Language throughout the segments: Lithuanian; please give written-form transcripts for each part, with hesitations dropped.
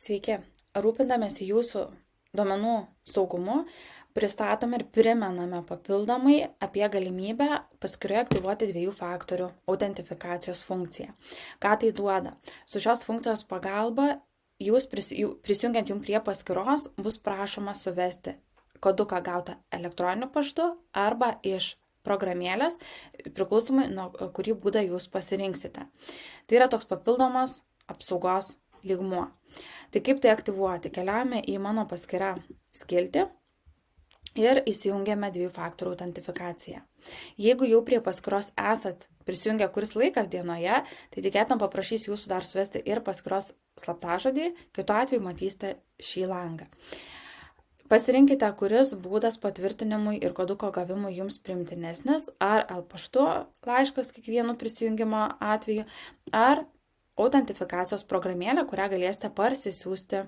Sveiki, rūpindamėsi jūsų duomenų saugumu, pristatome ir primename papildomai apie galimybę paskyroje aktyvuoti 2 faktorių autentifikacijos funkciją. Ką tai duoda? Su šios funkcijos pagalba prisijungiant jums prie paskyros bus prašoma suvesti koduką gautą elektroniniu paštu arba iš programėlės, priklausomai nuo kurį būdą jūs pasirinksite. Tai yra toks papildomas apsaugos lygmuo. Tai kaip tai aktyvuoti? Keliaujame į mano paskyrą skiltį ir įsijungiame 2 faktorių autentifikaciją. Jeigu jau prie paskyros esat prisijungę kuris laikas dienoje, tai tikėtina paprašys jūsų dar suvesti ir paskyros slaptažodį, kitu atveju matysite šį langą. Pasirinkite, kuris būdas patvirtinimui ir koduko gavimui jums priimtinesnis, ar paštu laiškas kiekvienu prisijungimo atveju, ar autentifikacijos programėlė, kurią galėsite parsisiųsti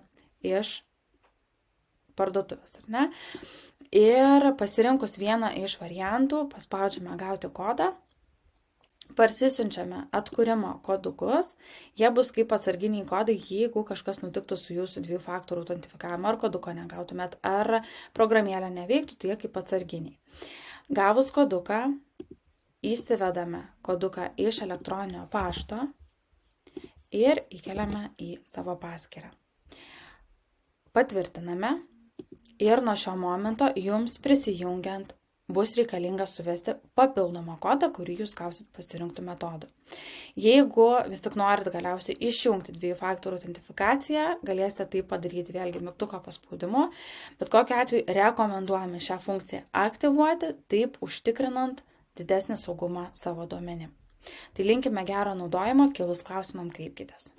iš parduotuvės, ar ne? Ir pasirinkus vieną iš variantų, paspaudžiame gauti kodą, parsisiunčiame atkūrimo kodukus, jie bus kaip atsarginiai kodai, jeigu kažkas nutiktų su jūsų 2 faktorių autentifikavimu, ar koduko negautumėt, ar programėlė neveiktų, tai jie kaip atsarginiai. Gavus koduką, įsivedame koduką iš elektroninio pašto ir įkeliame į savo paskyrą. Patvirtiname ir nuo šio momento jums prisijungiant bus reikalinga suvesti papildomą kodą, kurį jūs gausit pasirinktų metodų. Jeigu vis tik norit galiausiai išjungti 2 faktorių autentifikaciją, galėsite tai padaryti vėlgi mygtuko paspaudimu, bet kokiu atveju rekomenduojame šią funkciją aktyvuoti, taip užtikrinant didesnį saugumą savo duomenim. Tai linkime gero naudojimo, kilus klausimam kreipkitės.